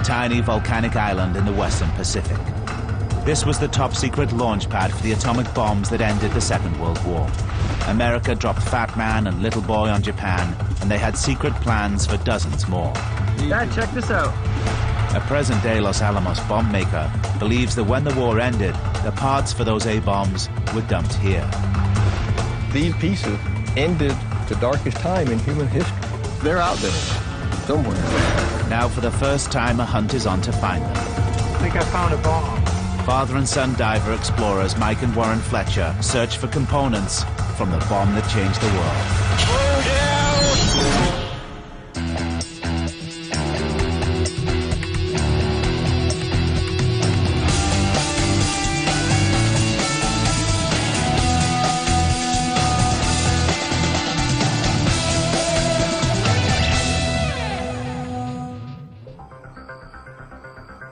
tiny volcanic island in the western Pacific. This was the top-secret launch pad for the atomic bombs that ended the Second World War. America dropped Fat Man and Little Boy on Japan, and they had secret plans for dozens more. Dad, check this out. A present-day Los Alamos bomb maker believes that when the war ended, the parts for those A-bombs were dumped here. These pieces ended the darkest time in human history. They're out there, somewhere. Now, for the first time, a hunt is on to find them. I think I found a bomb. Father and son diver explorers Mike and Warren Fletcher search for components from the bomb that changed the world.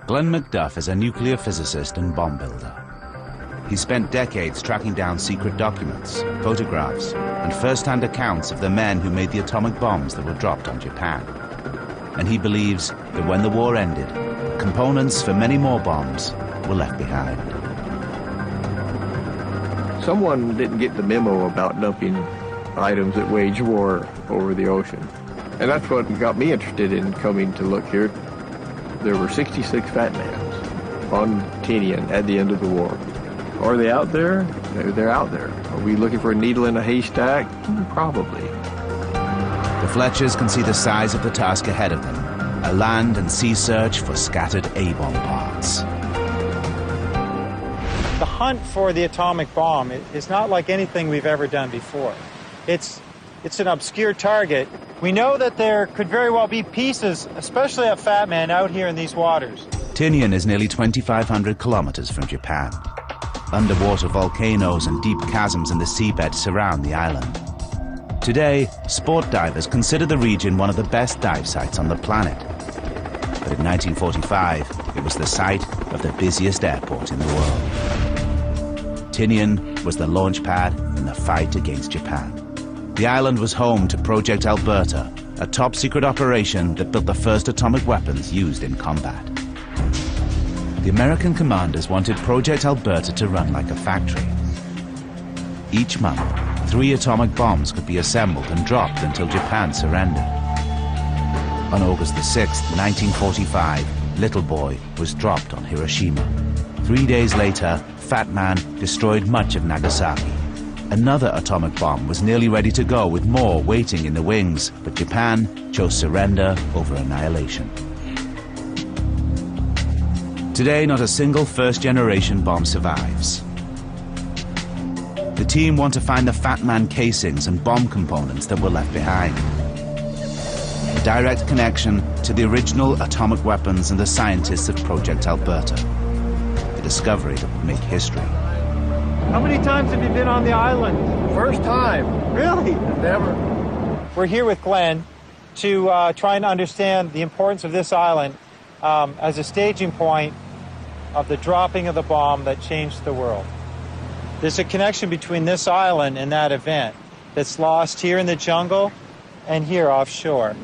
Glenn McDuff is a nuclear physicist and bomb builder. He spent decades tracking down secret documents, photographs, and first-hand accounts of the men who made the atomic bombs that were dropped on Japan. And he believes that when the war ended, components for many more bombs were left behind. Someone didn't get the memo about dumping items that wage war over the ocean. And that's what got me interested in coming to look here. There were 66 Fat Mans on Tinian at the end of the war. Are they out there? They're out there. Are we looking for a needle in a haystack? Probably. The Fletchers can see the size of the task ahead of them, a land and sea search for scattered A-bomb parts. The hunt for the atomic bomb is not like anything we've ever done before. It's an obscure target. We know that there could very well be pieces, especially at Fat Man, out here in these waters. Tinian is nearly 2,500 kilometers from Japan. Underwater volcanoes and deep chasms in the seabed surround the island. Today, sport divers consider the region one of the best dive sites on the planet. But in 1945, it was the site of the busiest airport in the world. Tinian was the launch pad in the fight against Japan. The island was home to Project Alberta, a top-secret operation that built the first atomic weapons used in combat. The American commanders wanted Project Alberta to run like a factory. Each month, 3 atomic bombs could be assembled and dropped until Japan surrendered. On August the 6th, 1945, Little Boy was dropped on Hiroshima. 3 days later, Fat Man destroyed much of Nagasaki. Another atomic bomb was nearly ready to go with more waiting in the wings, but Japan chose surrender over annihilation. Today, not a single first-generation bomb survives. The team want to find the Fat Man casings and bomb components that were left behind. A direct connection to the original atomic weapons and the scientists of Project Alberta. A discovery that would make history. How many times have you been on the island? First time. Really? Never. We're here with Glenn to try and understand the importance of this island as a staging point of the dropping of the bomb that changed the world. There's a connection between this island and that event that's lost here in the jungle and here offshore.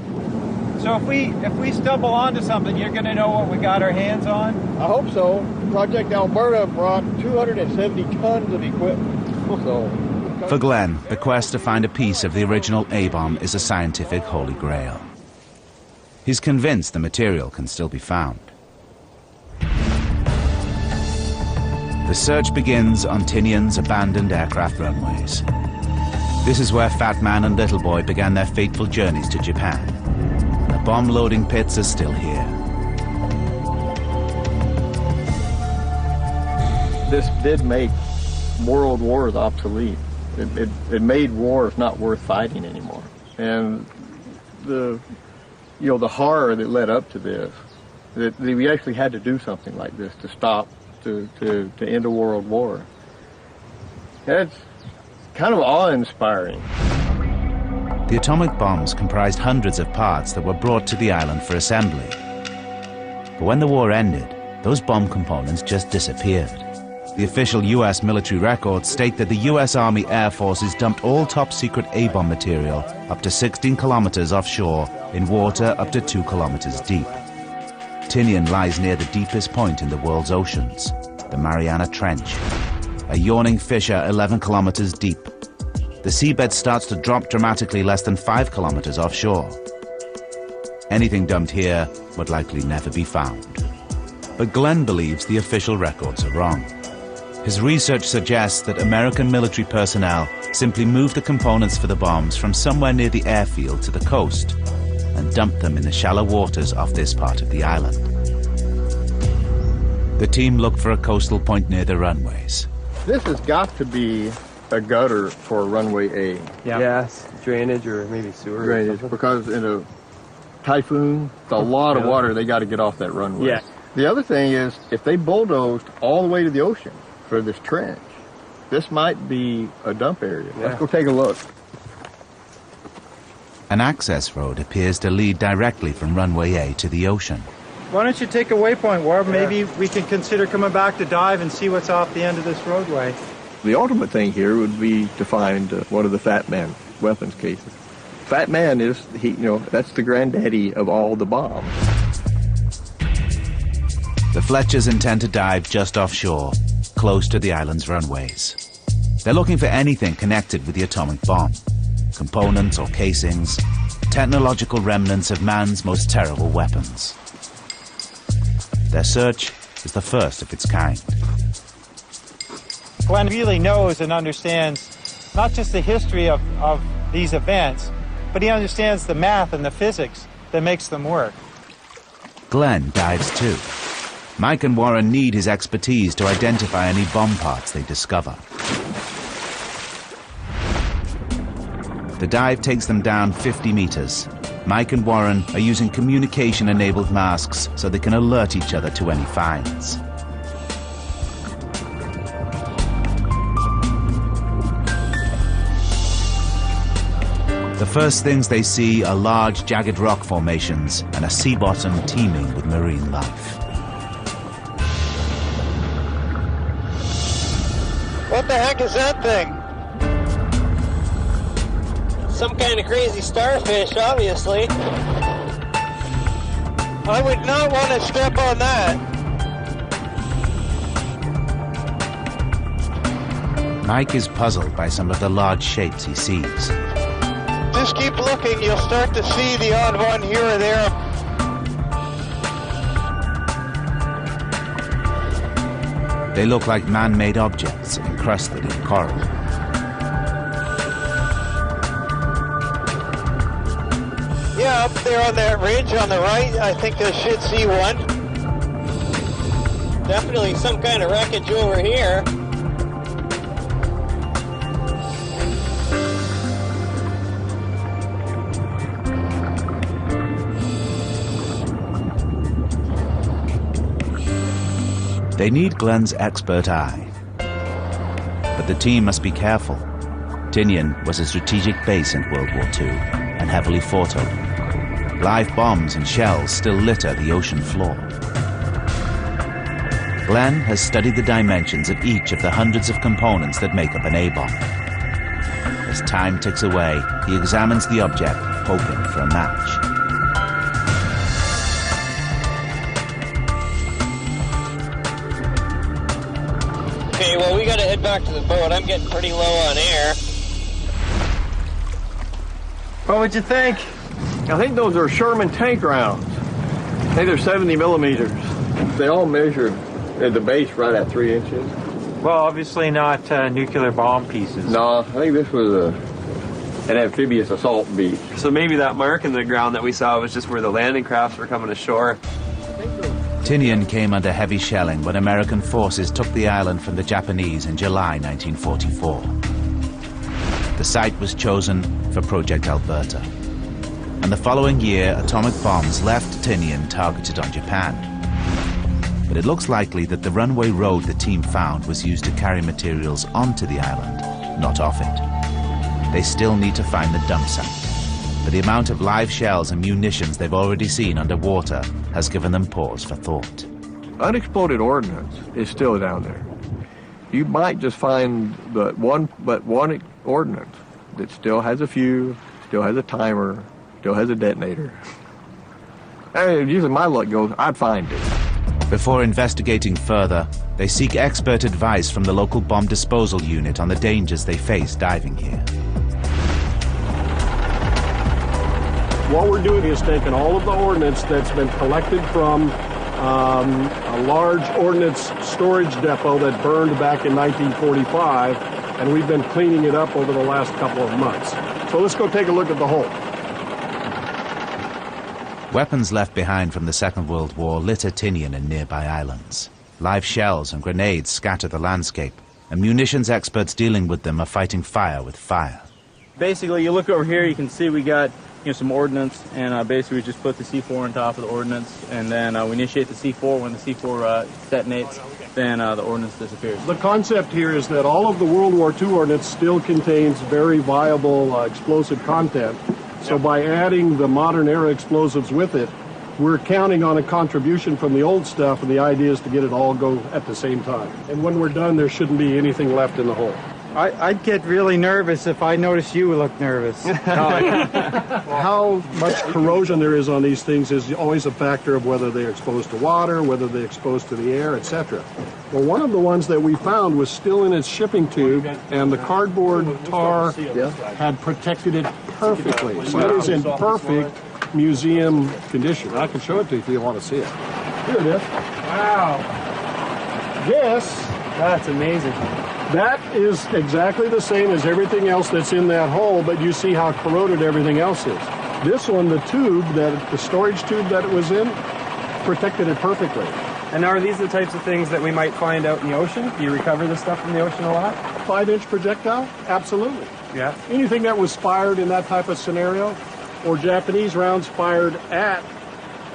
So if we stumble onto something, you're going to know what we got our hands on? I hope so. Project Alberta brought 270 tons of equipment. For Glenn, the quest to find a piece of the original A-bomb is a scientific holy grail. He's convinced the material can still be found. The search begins on Tinian's abandoned aircraft runways. This is where Fat Man and Little Boy began their fateful journeys to Japan. The bomb loading pits are still here. This did make world wars obsolete. It made wars not worth fighting anymore. And the horror that led up to this, that we actually had to do something like this to stop, to end a world war. That's kind of awe-inspiring. The atomic bombs comprised hundreds of parts that were brought to the island for assembly. But when the war ended, those bomb components just disappeared. The official U.S. military records state that the U.S. Army Air Forces dumped all top-secret A-bomb material up to 16 kilometers offshore in water up to 2 kilometers deep. Tinian lies near the deepest point in the world's oceans, the Mariana Trench, a yawning fissure 11 kilometers deep. The seabed starts to drop dramatically less than 5 kilometers offshore. Anything dumped here would likely never be found. But Glenn believes the official records are wrong. His research suggests that American military personnel simply moved the components for the bombs from somewhere near the airfield to the coast and dumped them in the shallow waters off this part of the island. The team looked for a coastal point near the runways. This has got to be a gutter for runway A. Yeah. Yes, drainage or maybe sewer. Drainage, because in a typhoon, it's a lot of water they got to get off that runway. Yeah. The other thing is, if they bulldozed all the way to the ocean for this trench, this might be a dump area. Yeah. Let's go take a look. An access road appears to lead directly from runway A to the ocean. Why don't you take a waypoint, Warb? Maybe we can consider coming back to dive and see what's off the end of this roadway. The ultimate thing here would be to find one of the Fat Man weapons cases. Fat Man is, that's the granddaddy of all the bombs. The Fletchers intend to dive just offshore, close to the island's runways. They're looking for anything connected with the atomic bomb. Components or casings, technological remnants of man's most terrible weapons. Their search is the first of its kind. Glenn really knows and understands not just the history of these events, but he understands the math and the physics that makes them work. Glenn dives too. Mike and Warren need his expertise to identify any bomb parts they discover. The dive takes them down 50 meters. Mike and Warren are using communication-enabled masks so they can alert each other to any finds. The first things they see are large, jagged rock formations and a sea bottom teeming with marine life. What the heck is that thing? Some kind of crazy starfish, obviously. I would not want to step on that. Mike is puzzled by some of the large shapes he sees. Just keep looking, you'll start to see the odd one here or there. They look like man-made objects encrusted in coral. Yeah, up there on that ridge on the right, I think I should see one. Definitely some kind of wreckage over here. They need Glenn's expert eye. But the team must be careful. Tinian was a strategic base in World War II and heavily fought over. Live bombs and shells still litter the ocean floor. Glenn has studied the dimensions of each of the hundreds of components that make up an A-bomb. As time ticks away, he examines the object, hoping for a match. Okay, well, we gotta head back to the boat. I'm getting pretty low on air. What would you think? I think those are Sherman tank rounds. I think they're 70 millimeters. They all measure at the base right at 3 inches. Well, obviously not nuclear bomb pieces. No, I think this was an amphibious assault beach. So maybe that mark in the ground that we saw was just where the landing crafts were coming ashore. Tinian came under heavy shelling when American forces took the island from the Japanese in July 1944. The site was chosen for Project Alberta. And the following year, atomic bombs left Tinian targeted on Japan. But it looks likely that the runway road the team found was used to carry materials onto the island, not off it. They still need to find the dump site. But the amount of live shells and munitions they've already seen underwater has given them pause for thought. Unexploded ordnance is still down there. You might just find one ordnance that still has a fuse, still has a timer, still has a detonator. Usually my luck goes, I'd find it. Before investigating further, they seek expert advice from the local bomb disposal unit on the dangers they face diving here. What we're doing is taking all of the ordnance that's been collected from a large ordnance storage depot that burned back in 1945, and we've been cleaning it up over the last couple of months. So let's go take a look at the hole. Weapons left behind from the Second World War litter Tinian and nearby islands. Live shells and grenades scatter the landscape, and munitions experts dealing with them are fighting fire with fire. Basically, you look over here, you can see we got some ordnance, and basically we just put the C4 on top of the ordnance, and then we initiate the C4. When the C4 detonates, then the ordnance disappears. The concept here is that all of the World War II ordnance still contains very viable explosive content. So by adding the modern era explosives with it, we're counting on a contribution from the old stuff, and the idea is to get it all go at the same time. And when we're done, there shouldn't be anything left in the hole. I'd get really nervous if I noticed you look nervous. How much corrosion there is on these things is always a factor of whether they're exposed to water, whether they're exposed to the air, etc. Well, one of the ones that we found was still in its shipping tube, and the cardboard tar had protected it perfectly. So it is in perfect museum condition. I can show it to you if you want to see it. Here it is. Wow. Yes. That's amazing. That is exactly the same as everything else that's in that hole, but you see how corroded everything else is. This one, the tube, the storage tube that it was in, protected it perfectly. And are these the types of things that we might find out in the ocean? Do you recover this stuff from the ocean a lot? 5-inch projectile? Absolutely. Yeah. Anything that was fired in that type of scenario, or Japanese rounds fired at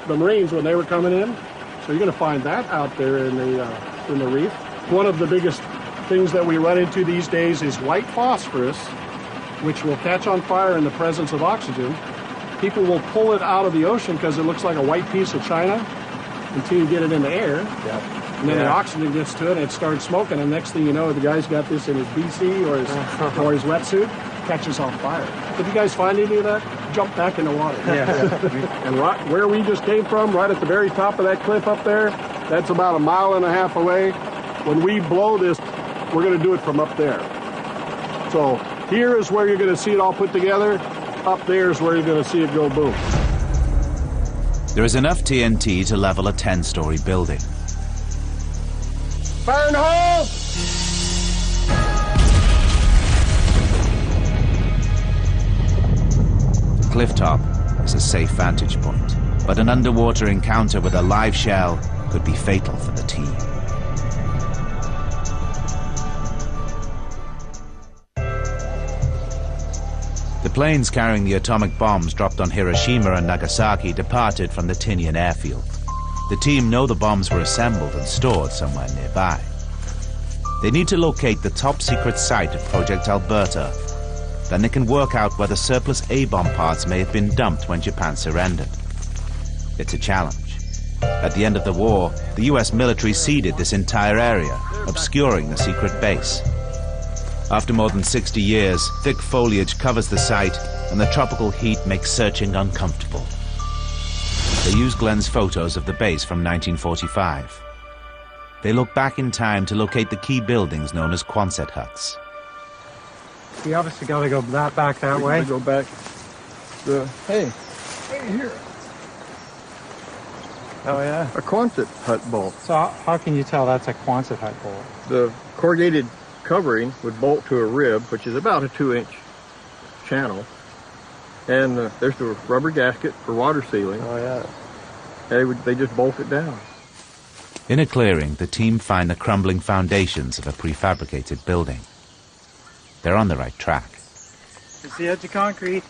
the Marines when they were coming in. So you're going to find that out there in the reef. One of the biggest things that we run into these days is white phosphorus, which will catch on fire in the presence of oxygen. People will pull it out of the ocean because it looks like a white piece of china until you get it in the air. Yeah. And then the oxygen gets to it and it starts smoking, and next thing you know, the guy's got this in his BC or his wetsuit, catches on fire. If you guys find any of that, jump back in the water. Yeah. And right where we just came from, right at the very top of that cliff up there, that's about 1.5 miles away. When we blow this, we're going to do it from up there. So here is where you're going to see it all put together. Up there is where you're going to see it go boom. There is enough TNT to level a 10-story building. Fire in the hole! The cliff top is a safe vantage point, but an underwater encounter with a live shell could be fatal for the team. The planes carrying the atomic bombs dropped on Hiroshima and Nagasaki departed from the Tinian airfield. The team know the bombs were assembled and stored somewhere nearby. They need to locate the top-secret site of Project Alberta. Then they can work out where the surplus A-bomb parts may have been dumped when Japan surrendered. It's a challenge. At the end of the war, the US military ceded this entire area, obscuring the secret base. After more than 60 years, thick foliage covers the site, and the tropical heat makes searching uncomfortable. They use Glenn's photos of the base from 1945. They look back in time to locate the key buildings known as Quonset huts. We obviously got to go back that way. Go back. Hey, here. Oh, yeah. A Quonset hut bolt. So how can you tell that's a Quonset hut bolt? The corrugated covering would bolt to a rib, which is about a 2-inch channel. And there's the rubber gasket for water sealing. Oh, yeah. They just bolt it down. In a clearing, the team find the crumbling foundations of a prefabricated building. They're on the right track. It's the edge of concrete.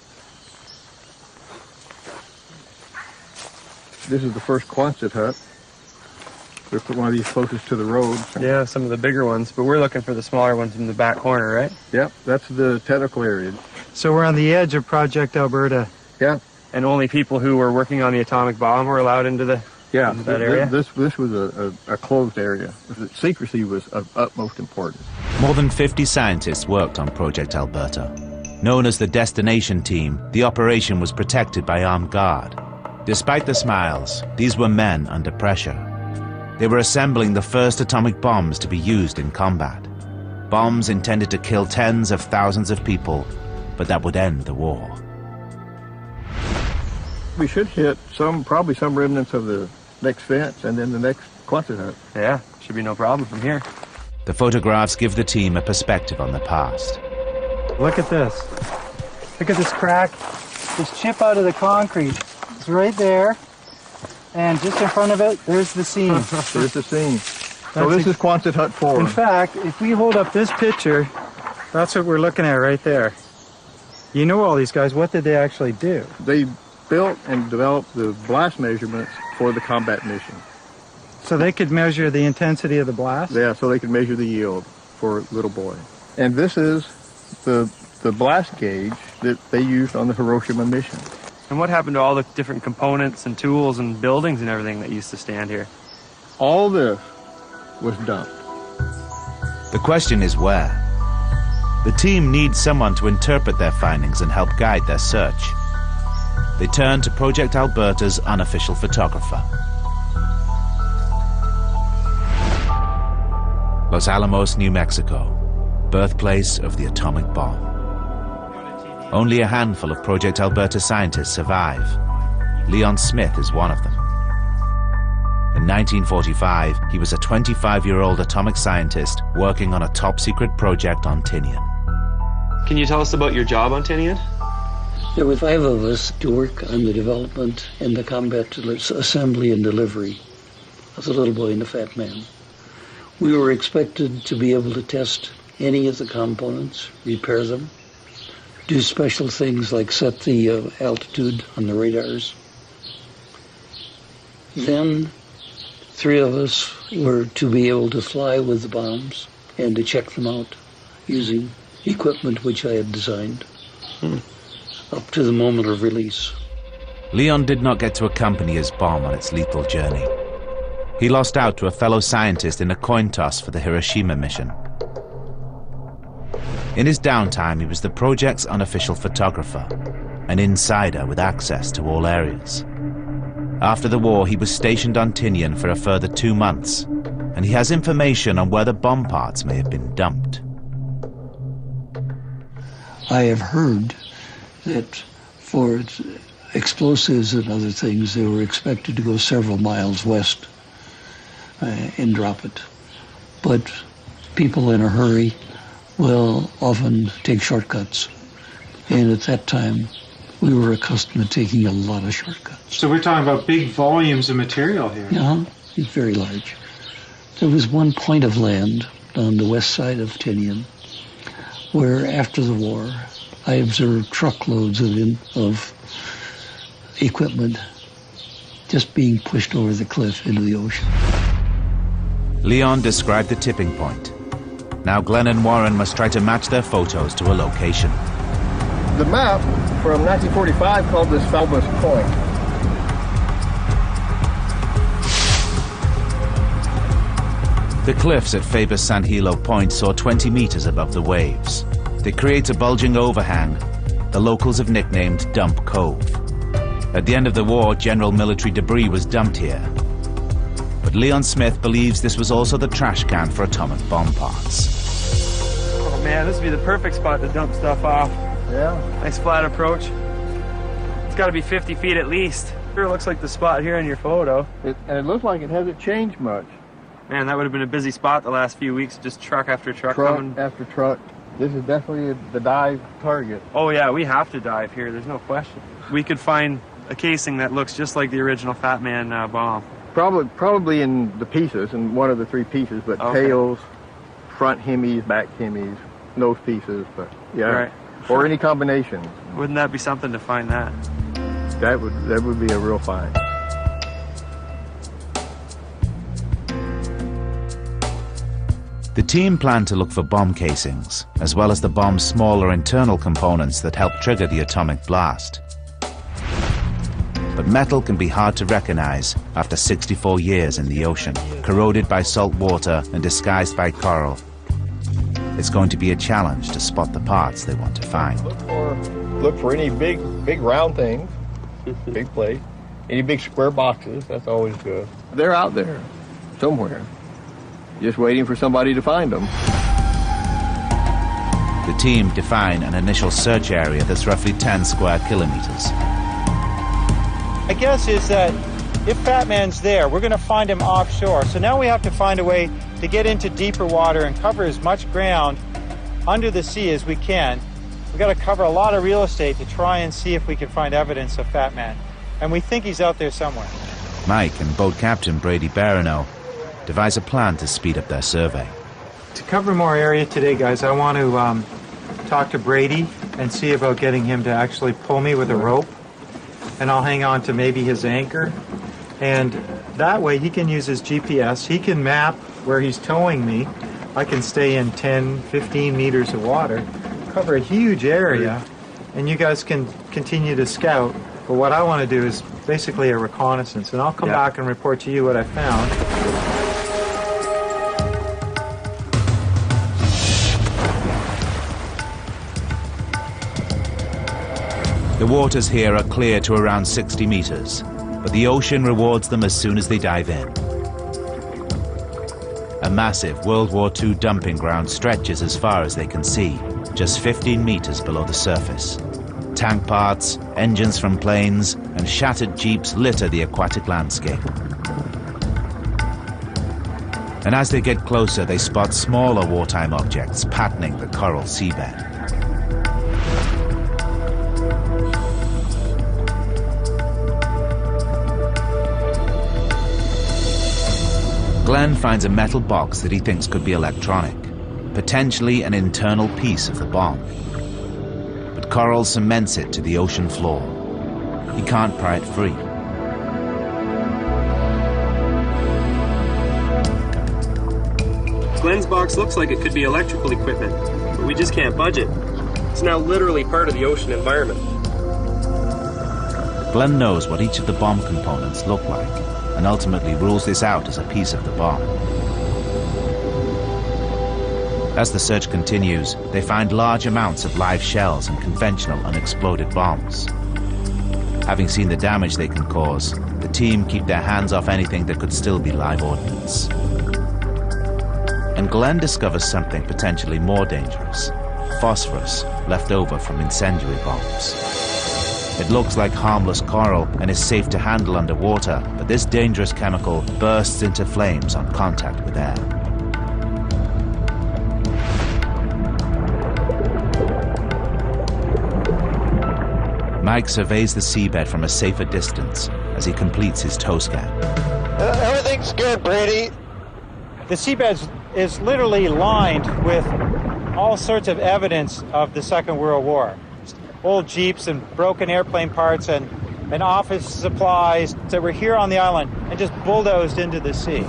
This is the first Quonset hut. We put one of these closest to the road. Yeah, some of the bigger ones, but we're looking for the smaller ones in the back corner, right? Yep, that's the technical area. So we're on the edge of Project Alberta. Yeah. And only people who were working on the atomic bomb were allowed into that area? This was a closed area. Secrecy was of utmost importance. More than 50 scientists worked on Project Alberta. Known as the Destination Team, the operation was protected by armed guard. Despite the smiles, these were men under pressure. They were assembling the first atomic bombs to be used in combat. Bombs intended to kill tens of thousands of people, but that would end the war. We should hit probably some remnants of the next fence and then the next Quonset hut. Yeah, should be no problem from here. The photographs give the team a perspective on the past. Look at this. Look at this crack. This chip out of the concrete. It's right there. And just in front of it, there's the seam. There's the seam. So this is Quonset hut 4. In fact, if we hold up this picture, that's what we're looking at right there. You know all these guys, what did they actually do? They built and developed the blast measurements for the combat mission. So they could measure the intensity of the blast? Yeah, so they could measure the yield for Little Boy. And this is the blast gauge that they used on the Hiroshima mission. And what happened to all the different components and tools and buildings and everything that used to stand here? All this was dumped. The question is where? The team needs someone to interpret their findings and help guide their search. They turn to Project Alberta's unofficial photographer. Los Alamos, New Mexico, birthplace of the atomic bomb. Only a handful of Project Alberta scientists survive. Leon Smith is one of them. In 1945, he was a 25-year-old atomic scientist working on a top-secret project on Tinian. Can you tell us about your job on Tinian? There were 5 of us to work on the development and the combat assembly and delivery of the Little Boy and the Fat Man. We were expected to be able to test any of the components, repair them, do special things like set the altitude on the radars. Then 3 of us were to be able to fly with the bombs and to check them out using equipment which I had designed up to the moment of release. Leon did not get to accompany his bomb on its lethal journey. He lost out to a fellow scientist in a coin toss for the Hiroshima mission. In his downtime, he was the project's unofficial photographer, an insider with access to all areas. After the war, he was stationed on Tinian for a further 2 months, and he has information on where the bomb parts may have been dumped. I have heard that for explosives and other things, they were expected to go several miles west and drop it. But people in a hurry will often take shortcuts. And at that time, we were accustomed to taking a lot of shortcuts. So we're talking about big volumes of material here. Yeah, it's very large. There was one point of land on the west side of Tinian where after the war, I observed truckloads of equipment just being pushed over the cliff into the ocean. Leon described the tipping point. Now Glenn and Warren must try to match their photos to a location. The map from 1945 called this Falbus Point. The cliffs at Fabus San Hilo Point soar 20 meters above the waves. They create a bulging overhang the locals have nicknamed Dump Cove. At the end of the war, general military debris was dumped here. But Leon Smith believes this was also the trash can for atomic bomb parts. Oh man, this would be the perfect spot to dump stuff off. Yeah. Nice flat approach. It's got to be 50 feet at least. Sure looks like the spot here in your photo. And it looks like it hasn't changed much. Man, that would have been a busy spot the last few weeks, just truck after truck coming. Truck after truck. This is definitely the dive target. Oh yeah, we have to dive here, there's no question. We could find a casing that looks just like the original Fat Man bomb. Probably in the pieces, in one of the 3 pieces, but okay. Tails, front hemis, back hemis, nose pieces, but yeah. Right. Or any combination. Wouldn't that be something to find that? That would be a real find. The team planned to look for bomb casings, as well as the bomb's smaller internal components that help trigger the atomic blast. But metal can be hard to recognize after 64 years in the ocean, corroded by salt water and disguised by coral. It's going to be a challenge to spot the parts they want to find. Look for any big round things, big plate. Any big square boxes, that's always good. They're out there somewhere, just waiting for somebody to find them. The team define an initial search area that's roughly 10 square kilometers. My guess is that if Fat Man's there, we're going to find him offshore. So now we have to find a way to get into deeper water and cover as much ground under the sea as we can. We've got to cover a lot of real estate to try and see if we can find evidence of Fat Man. And we think he's out there somewhere. Mike and boat captain Brady Barano devise a plan to speed up their survey. To cover more area today, guys, I want to talk to Brady and see about getting him to actually pull me with a rope. And I'll hang on to maybe his anchor. And that way he can use his GPS. He can map where he's towing me. I can stay in 10, 15 meters of water, cover a huge area, and you guys can continue to scout. But what I want to do is basically a reconnaissance, and I'll come back and report to you what I found. The waters here are clear to around 60 meters, but the ocean rewards them as soon as they dive in. A massive World War II dumping ground stretches as far as they can see, just 15 meters below the surface. Tank parts, engines from planes, and shattered jeeps litter the aquatic landscape. And as they get closer, they spot smaller wartime objects patterning the coral seabed. Glenn finds a metal box that he thinks could be electronic, potentially an internal piece of the bomb. But coral cements it to the ocean floor. He can't pry it free. Glenn's box looks like it could be electrical equipment, but we just can't budge it. It's now literally part of the ocean environment. Glenn knows what each of the bomb components look like, and ultimately rules this out as a piece of the bomb. As the search continues, they find large amounts of live shells and conventional unexploded bombs. Having seen the damage they can cause, the team keep their hands off anything that could still be live ordnance. And Glenn discovers something potentially more dangerous: phosphorus left over from incendiary bombs. It looks like harmless coral and is safe to handle underwater, but this dangerous chemical bursts into flames on contact with air. Mike surveys the seabed from a safer distance as he completes his tow scan. Everything's good, Brady. The seabed is literally lined with all sorts of evidence of the Second World War. Old jeeps and broken airplane parts and office supplies that were here on the island and just bulldozed into the sea.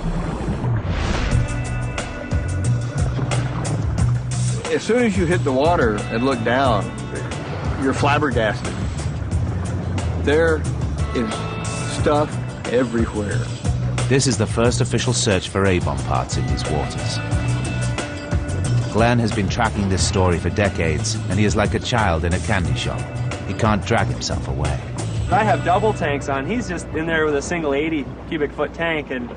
As soon as you hit the water and look down, you're flabbergasted. There is stuff everywhere. This is the first official search for A-bomb parts in these waters. Glenn has been tracking this story for decades, and he is like a child in a candy shop. He can't drag himself away. I have double tanks on. He's just in there with a single 80 cubic foot tank, and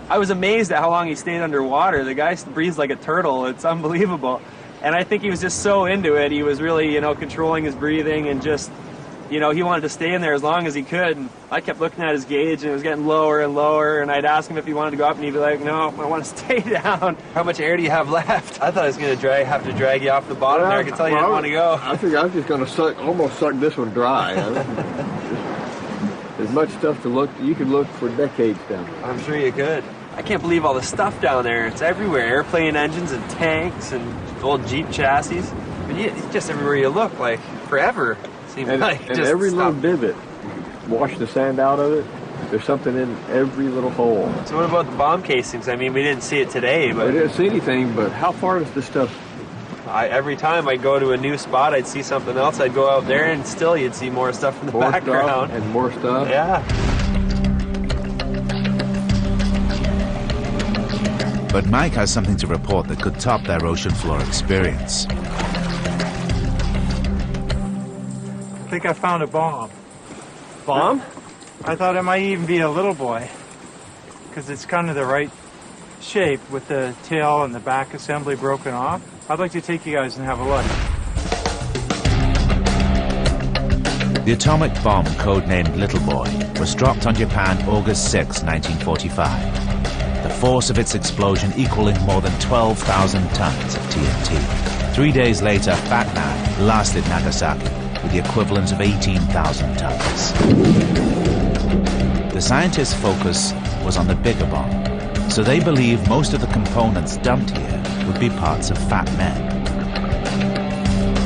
I was amazed at how long he stayed underwater. The guy breathes like a turtle. It's unbelievable. And I think he was just so into it. He was really, controlling his breathing and just, he wanted to stay in there as long as he could. And I kept looking at his gauge, and it was getting lower and lower, and I'd ask him if he wanted to go up, and he'd be like, no, I want to stay down. How much air do you have left? I thought I was going to have to drag you off the bottom there. I could tell you didn't want to go. I think I was just going to almost suck this one dry. There's much stuff to look. You could look for decades down there. I'm sure you could. I can't believe all the stuff down there. It's everywhere. Airplane engines and tanks and old Jeep chassis. But it's just everywhere you look, like forever. Seems like and just every stuff. little divot, wash the sand out of it. There's something in every little hole. So what about the bomb casings? I mean, we didn't see it today, but We didn't see anything. But how far does this stuff? every time I'd go to a new spot, I'd see something else. I'd go out there, and still you'd see more stuff in the background. Stuff and more stuff. Yeah. But Mike has something to report that could top their ocean floor experience. I think I found a bomb. Bomb? I thought it might even be a little boy, because it's kind of the right shape with the tail and the back assembly broken off. I'd like to take you guys and have a look. The atomic bomb, codenamed Little Boy, was dropped on Japan August 6, 1945. The force of its explosion equaling more than 12,000 tons of TNT. 3 days later, Fat Man blasted Nagasaki with the equivalent of 18,000 tons. The scientists' focus was on the bigger bomb, so they believed most of the components dumped here would be parts of fat men.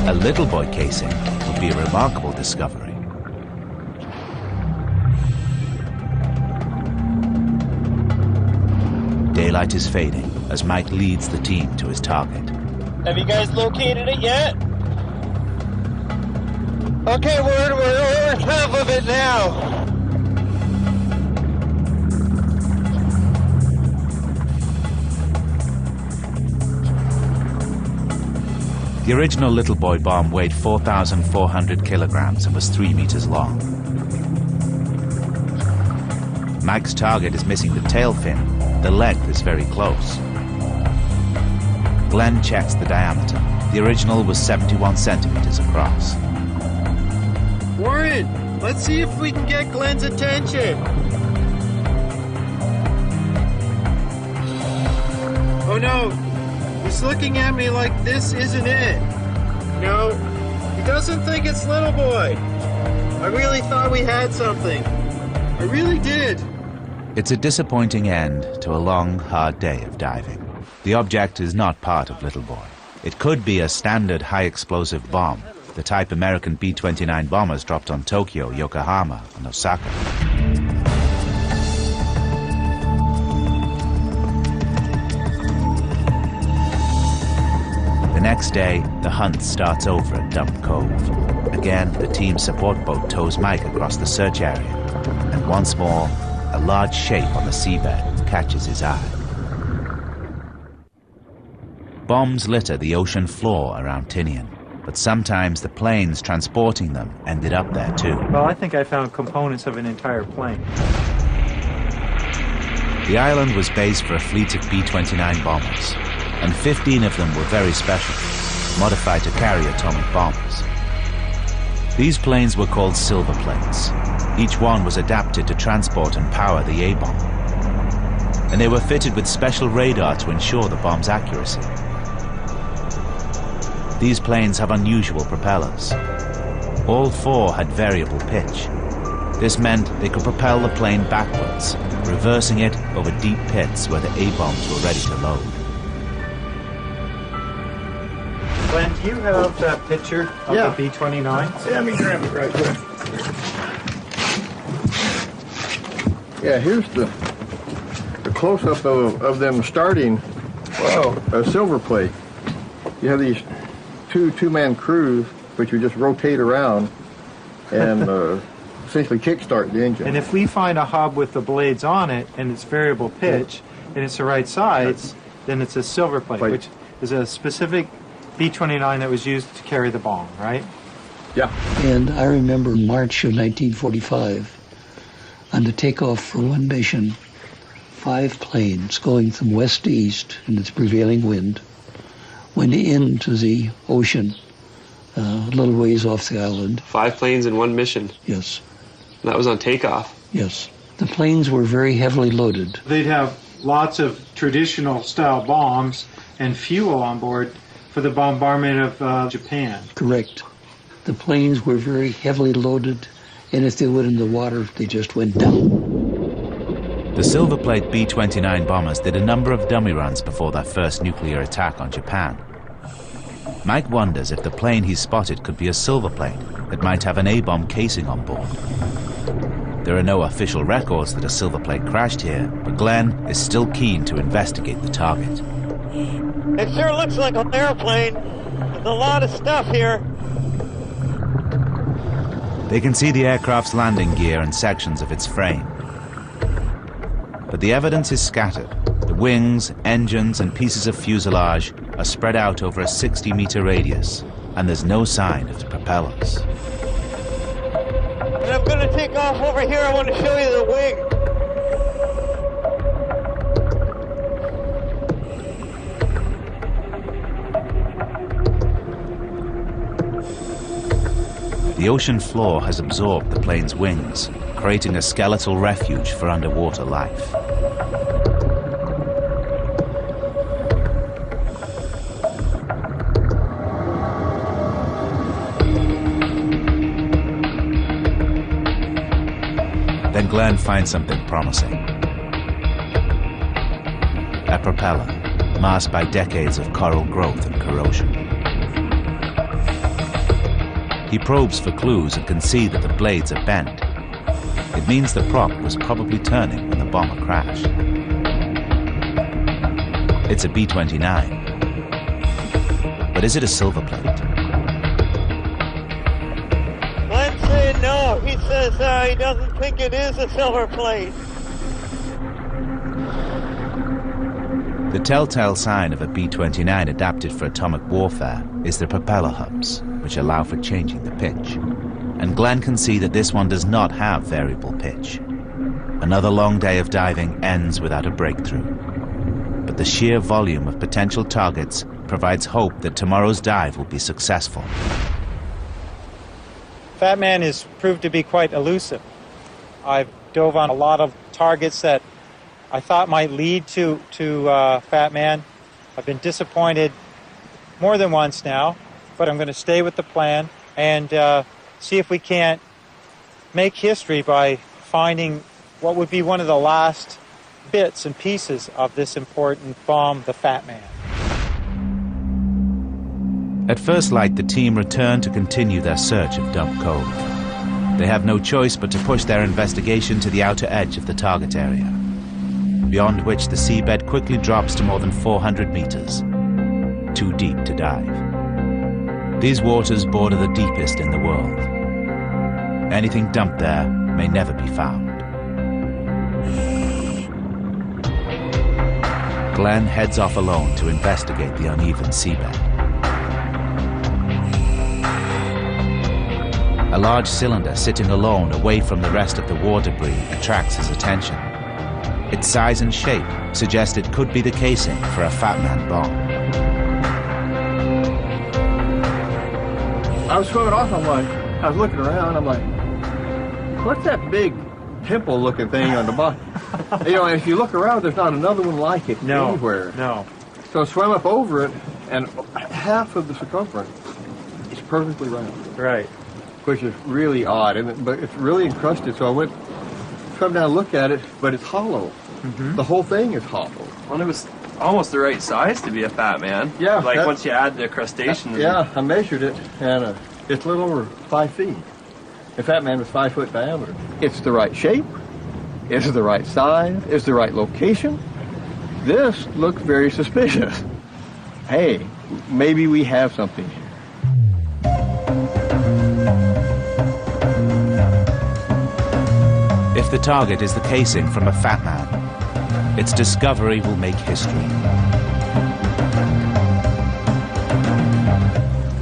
A Little Boy casing would be a remarkable discovery. Daylight is fading as Mike leads the team to his target. Have you guys located it yet? Okay, we're over top of it now. The original Little Boy bomb weighed 4,400 kilograms and was 3 meters long. Mike's target is missing the tail fin. The length is very close. Glenn checks the diameter. The original was 71 centimeters across. Warren, let's see if we can get Glenn's attention. Oh no, he's looking at me like this isn't it. No, he doesn't think it's Little Boy. I really thought we had something. I really did. It's a disappointing end to a long, hard day of diving. The object is not part of Little Boy. It could be a standard high-explosive bomb, the type American B-29 bombers dropped on Tokyo, Yokohama, and Osaka. The next day, the hunt starts over at Dump Cove. Again, the team's support boat tows Mike across the search area, and once more, a large shape on the seabed catches his eye. Bombs litter the ocean floor around Tinian, but sometimes the planes transporting them ended up there too. Well, I think I found components of an entire plane. The island was base for a fleet of B-29 bombers, and 15 of them were very special, modified to carry atomic bombs. These planes were called silver planes. Each one was adapted to transport and power the A-bomb. And they were fitted with special radar to ensure the bomb's accuracy. These planes have unusual propellers. All four had variable pitch. This meant they could propel the plane backwards, reversing it over deep pits where the A-bombs were ready to load. Glenn, do you have that picture of the B-29? Yeah, let me grab it right quick. Yeah, here's the close-up of them starting a silver plate. You have these two-man crews, which you just rotate around and essentially kickstart the engine. And if we find a hub with the blades on it and it's variable pitch and it's the right size, then it's a silver plate, which is a specific B-29 that was used to carry the bomb, right? Yeah. And I remember March of 1945, on the takeoff for one mission, 5 planes going from west to east in its prevailing wind went into the ocean a little ways off the island. 5 planes in one mission? Yes. That was on takeoff? Yes. The planes were very heavily loaded. They'd have lots of traditional style bombs and fuel on board for the bombardment of Japan. Correct. The planes were very heavily loaded, and if they went in the water, they just went down. The Silverplate B-29 bombers did a number of dummy runs before their first nuclear attack on Japan. Mike wonders if the plane he spotted could be a Silverplate that might have an A-bomb casing on board. There are no official records that a Silverplate crashed here, but Glenn is still keen to investigate the target. It sure looks like an airplane. There's a lot of stuff here. They can see the aircraft's landing gear and sections of its frame. But the evidence is scattered. The wings, engines, and pieces of fuselage are spread out over a 60-meter radius, and there's no sign of the propellers. And I'm going to take off over here. I want to show you the wing. The ocean floor has absorbed the plane's wings, creating a skeletal refuge for underwater life. Then Glenn finds something promising. A propeller, masked by decades of coral growth and corrosion. He probes for clues and can see that the blades are bent. It means the prop was probably turning when the bomber crashed. It's a B-29. But is it a silver plate? Glenn's saying no. He says he doesn't think it is a silver plate. The telltale sign of a B-29 adapted for atomic warfare is the propeller hubs, which allow for changing the pitch. And Glenn can see that this one does not have variable pitch. Another long day of diving ends without a breakthrough. But the sheer volume of potential targets provides hope that tomorrow's dive will be successful. Fat Man has proved to be quite elusive. I've dove on a lot of targets that I thought might lead to Fat Man. I've been disappointed more than once now, but I'm going to stay with the plan and see if we can't make history by finding what would be one of the last bits and pieces of this important bomb, the Fat Man. At first light, the team return to continue their search of Dump Cove. They have no choice but to push their investigation to the outer edge of the target area, beyond which the seabed quickly drops to more than 400 meters, too deep to dive. These waters border the deepest in the world. Anything dumped there may never be found. Glenn heads off alone to investigate the uneven seabed. A large cylinder sitting alone away from the rest of the war debris attracts his attention. Its size and shape suggest it could be the casing for a Fat Man bomb. I was swimming off, I was looking around, I'm like, what's that big pimple-looking thing on the bottom? You know, if you look around, there's not another one like it anywhere. No. So I swam up over it, and half of the circumference is perfectly round. Right. Which is really odd, but it's really encrusted, so I swam down and looked at it, but it's hollow. Mm-hmm. The whole thing is hollow. Well, it was almost the right size to be a Fat Man. Yeah. Like once you add the crustaceans. Yeah, I measured it, and it's a little over 5 feet. The Fat Man was 5 foot diameter. It's the right shape. It's the right size. It's the right location. This looks very suspicious. Hey, maybe we have something here. If the target is the casing from a Fat Man, its discovery will make history.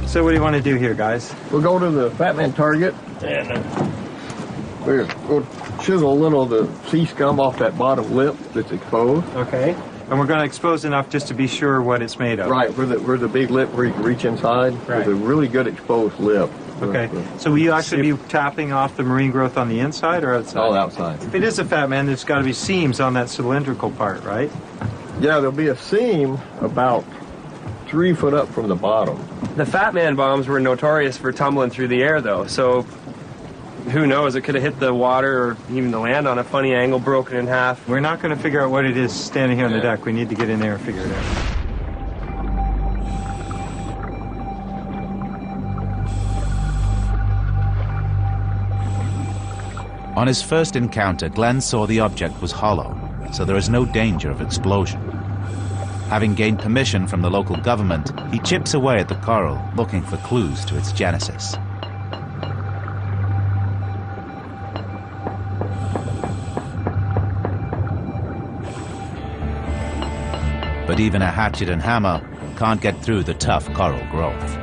So what do you want to do here, guys? We'll go to the Fat Man target, and we'll chisel a little of the sea scum off that bottom lip that's exposed. Okay. And we're going to expose enough just to be sure what it's made of. Right, where the big lip where you can reach inside. Right. There's a really good exposed lip. Okay. So will you actually be tapping off the marine growth on the inside or outside? All outside. If it is a Fat Man, there's got to be seams on that cylindrical part, right? Yeah, there'll be a seam about 3 foot up from the bottom. The Fat Man bombs were notorious for tumbling through the air, though, so who knows? It could have hit the water or even the land on a funny angle, broken in half. We're not going to figure out what it is standing here on the deck. We need to get in there and figure it out. On his first encounter, Glenn saw the object was hollow, so there is no danger of explosion. Having gained permission from the local government, he chips away at the coral, looking for clues to its genesis. But even a hatchet and hammer can't get through the tough coral growth.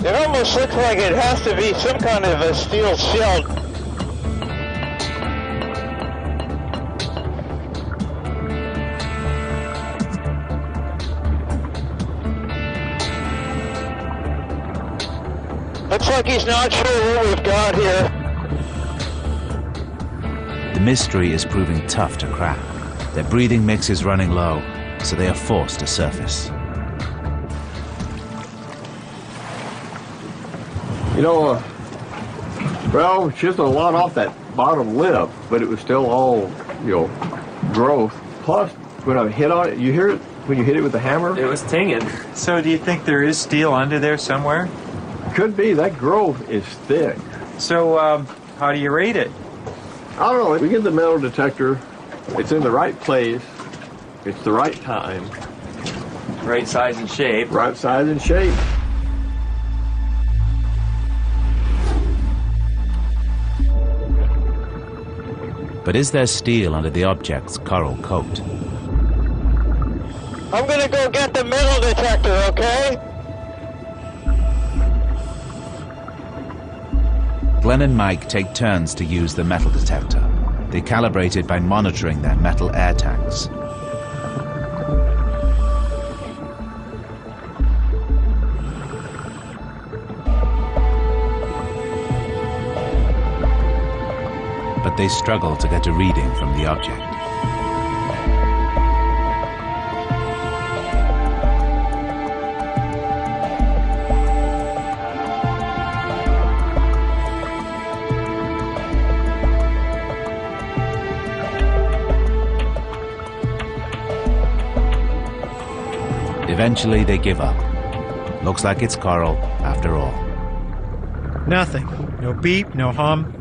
It almost almost looks like it has to be some kind of a steel shell. Looks like he's not sure what we've got here. The mystery is proving tough to crack. Their breathing mix is running low, so they are forced to surface. You know, well, it's just a lot off that bottom lip, but it was still all, you know, growth. Plus, when I hit on it, you hear it when you hit it with the hammer? It was tinging. So do you think there is steel under there somewhere? Could be. That growth is thick. So how do you rate it? I don't know. We get the metal detector. It's in the right place. It's the right time. Right size and shape. Right size and shape. But is there steel under the object's coral coat? I'm gonna go get the metal detector, okay? Glenn and Mike take turns to use the metal detector. They calibrate it by monitoring their metal air tanks. But they struggle to get a reading from the object. Eventually, they give up. Looks like it's coral, after all. Nothing. No beep, no hum.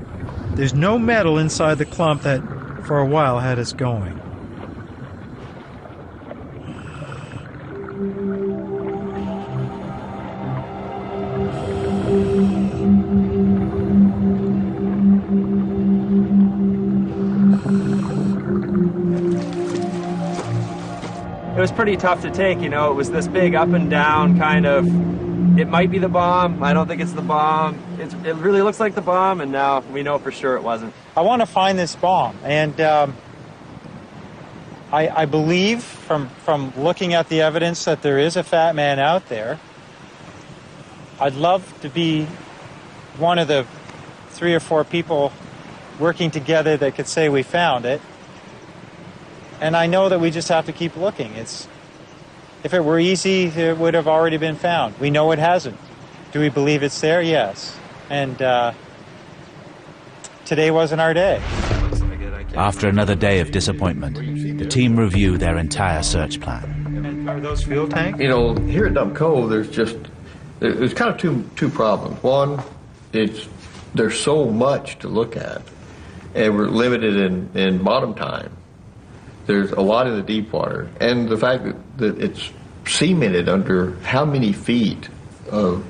There's no metal inside the clump that, for a while, had us going. It was pretty tough to take, you know. It was this big up and down kind of, it might be the bomb, I don't think it's the bomb. It really looks like the bomb, and now we know for sure it wasn't. I want to find this bomb, and I believe from looking at the evidence that there is a fat man out there. I'd love to be one of the 3 or 4 people working together that could say we found it. And I know that we just have to keep looking. If it were easy, it would have already been found. We know it hasn't. Do we believe it's there? Yes. And today wasn't our day. After another day of disappointment, the team review their entire search plan. And are those fuel tanks? You know, here at Dump Cove, there's kind of two problems. One, there's so much to look at, and we're limited in bottom time. There's a lot in the deep water, and the fact that it's cemented under how many feet of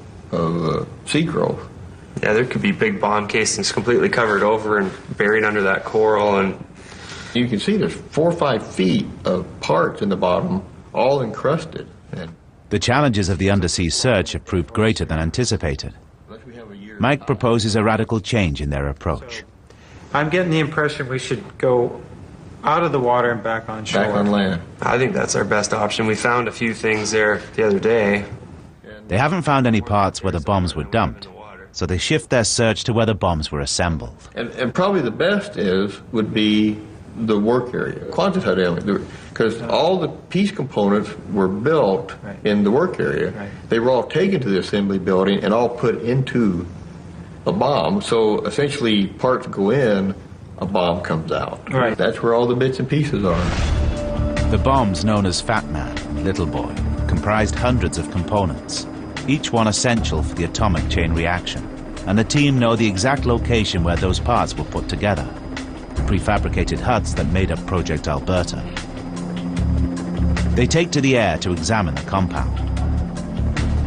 sea growth. Yeah, there could be big bomb casings completely covered over and buried under that coral, and you can see there's 4 or 5 feet of parts in the bottom, all encrusted. And the challenges of the undersea search have proved greater than anticipated. Mike proposes a radical change in their approach. I'm getting the impression we should go out of the water and back on shore. Back on land. I think that's our best option. We found a few things there the other day. They haven't found any parts where the bombs were dumped, so they shift their search to where the bombs were assembled. And probably the best would be the work area, quantitative element, because all the piece components were built in the work area. Right. They were all taken to the assembly building and all put into a bomb. So essentially, parts go in, a bomb comes out. Right. That's where all the bits and pieces are. The bombs, known as Fat Man and Little Boy, comprised hundreds of components, each one essential for the atomic chain reaction. And the team know the exact location where those parts were put together, the prefabricated huts that made up Project Alberta. They take to the air to examine the compound.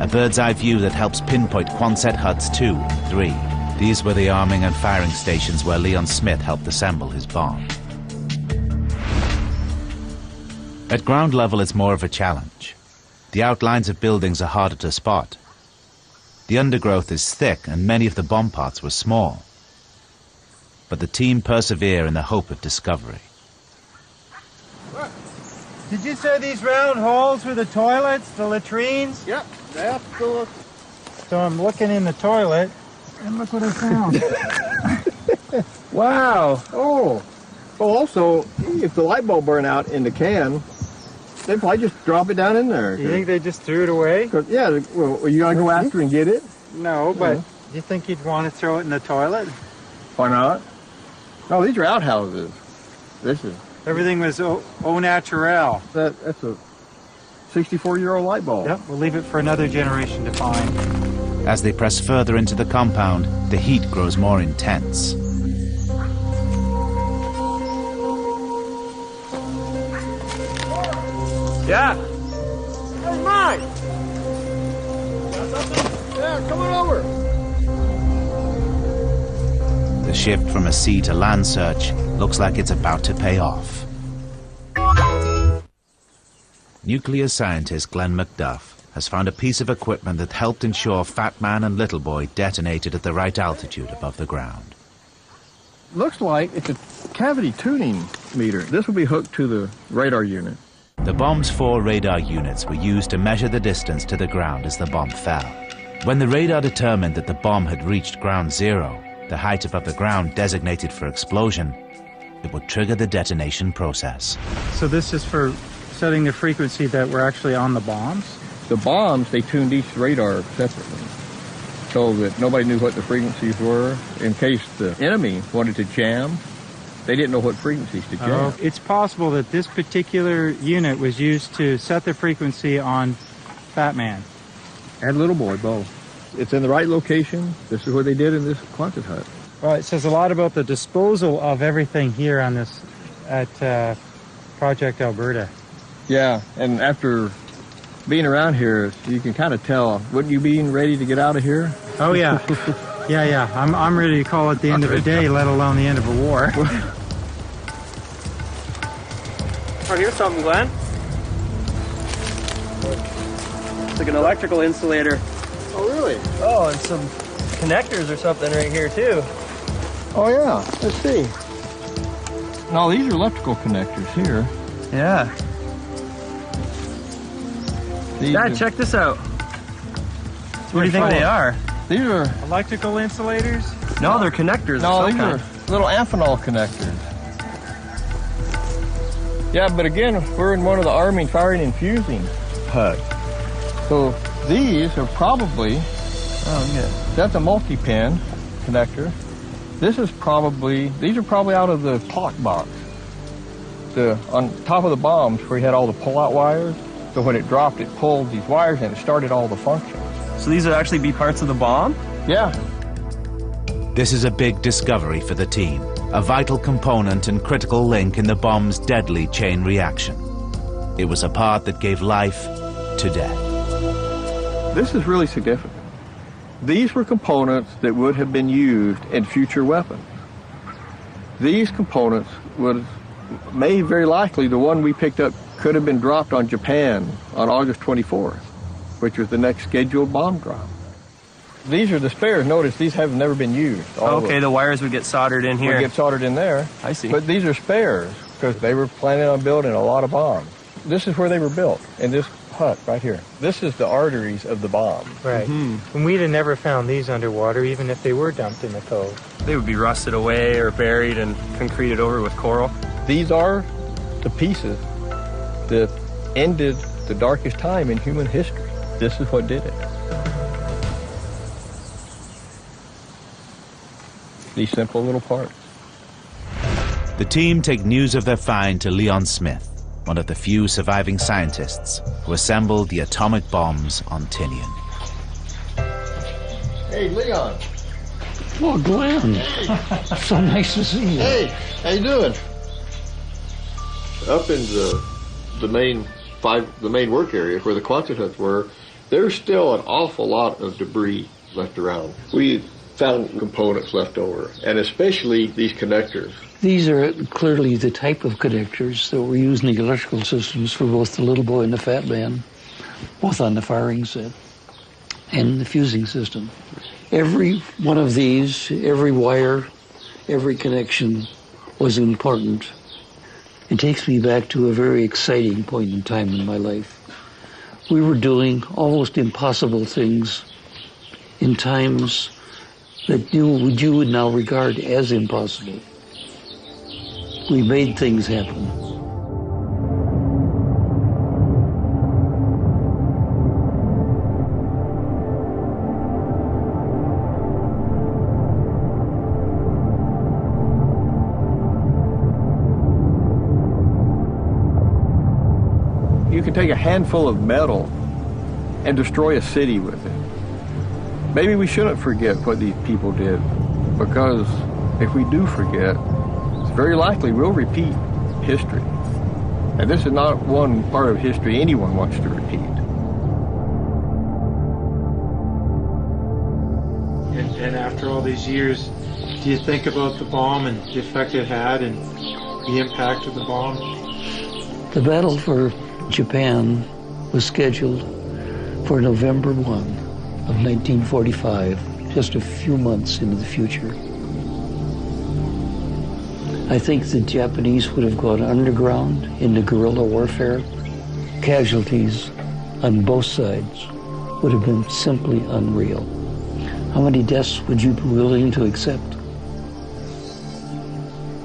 A bird's-eye view that helps pinpoint Quonset huts 2 and 3. These were the arming and firing stations where Leon Smith helped assemble his bomb. At ground level, it's more of a challenge. The outlines of buildings are harder to spot. The undergrowth is thick and many of the bomb pots were small. But the team persevere in the hope of discovery. Did you say these round holes were the toilets, the latrines? Yep, that's the... So I'm looking in the toilet, and look what I found. Wow. Oh. Well, also, if the light bulb burned out in the can, they'd probably just drop it down in there. You think they just threw it away? Yeah, well, you gotta go after and get it? No, but do you think you'd want to throw it in the toilet? Why not? No, these are outhouses. This is... Everything was au naturel. That's a 64-year-old light bulb. Yep, we'll leave it for another generation to find. As they press further into the compound, the heat grows more intense. Yeah. That's mine. Yeah, come on over. The shift from a sea to land search looks like it's about to pay off. Nuclear scientist Glenn McDuff has found a piece of equipment that helped ensure Fat Man and Little Boy detonated at the right altitude above the ground. Looks like it's a cavity tuning meter. This will be hooked to the radar unit. The bomb's 4 radar units were used to measure the distance to the ground as the bomb fell. When the radar determined that the bomb had reached ground zero, the height above the ground designated for explosion, it would trigger the detonation process. So this is for setting the frequency that we're actually on the bombs? The bombs, they tuned each radar separately so that nobody knew what the frequencies were. In case the enemy wanted to jam, they didn't know what frequencies to jam. It's possible that this particular unit was used to set the frequency on Fat Man And Little Boy, both. It's in the right location. This is what they did in this Quonset hut. Well, it says a lot about the disposal of everything here on this at Project Alberta. Yeah, and after being around here, you can kind of tell. Wouldn't you be ready to get out of here? Oh yeah, yeah. I'm ready to call it the end of a day, let alone the end of a war. Oh, here's something, Glenn. It's like an electrical insulator. Oh, really? Oh, and some connectors or something right here, too. Oh, yeah. Let's see. No, these are electrical connectors here. Yeah. Dad, check this out. What do you think they are? These are... Electrical insulators? No, they're connectors. No, these are little amphenol connectors. Yeah, but again, we're in one of the arming, firing, and fusing huts. So these are probably... Oh, yeah. That's a multi-pin connector. This is probably... These are probably out of the clock box. On top of the bombs where you had all the pull-out wires. So when it dropped, it pulled these wires and it started all the functions. So these would actually be parts of the bomb? Yeah. This is a big discovery for the team, a vital component and critical link in the bomb's deadly chain reaction. It was a part that gave life to death. This is really significant. These were components that would have been used in future weapons. These components may very likely, the one we picked up could have been dropped on Japan on August 24th, which was the next scheduled bomb drop. These are the spares. Notice these have never been used. Okay, the wires would get soldered in here. Would get soldered in there. I see. But these are spares because they were planning on building a lot of bombs. This is where they were built, in this hut right here. This is the arteries of the bomb. Right. Mm-hmm. And we'd have never found these underwater, even if they were dumped in the cove. They would be rusted away or buried and concreted over with coral. These are the pieces that ended the darkest time in human history. This is what did it. These simple little parts. The team take news of their find to Leon Smith, one of the few surviving scientists who assembled the atomic bombs on Tinian. Hey, Leon. Oh, Glenn. Hey. So nice to see you. Hey, how you doing? Up in the main work area where the Quonset huts were, there's still an awful lot of debris left around. We found components left over, and especially these connectors. These are clearly the type of connectors that were used in the electrical systems for both the Little Boy and the Fat Man, both on the firing set. and the fusing system. Every one of these, every wire, every connection was important. It takes me back to a very exciting point in time in my life. We were doing almost impossible things in times that you would now regard as impossible. We made things happen. You can take a handful of metal and destroy a city with it. Maybe we shouldn't forget what these people did, because if we do forget, it's very likely we'll repeat history. And this is not one part of history anyone wants to repeat. And after all these years, do you think about the bomb and the effect it had and the impact of the bomb? The battle for Japan was scheduled for November 1 of 1945, just a few months into the future. I think the Japanese would have gone underground into guerrilla warfare. Casualties on both sides would have been simply unreal. How many deaths would you be willing to accept?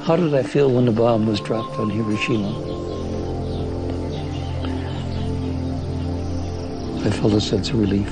How did I feel when the bomb was dropped on Hiroshima? I felt a sense of relief.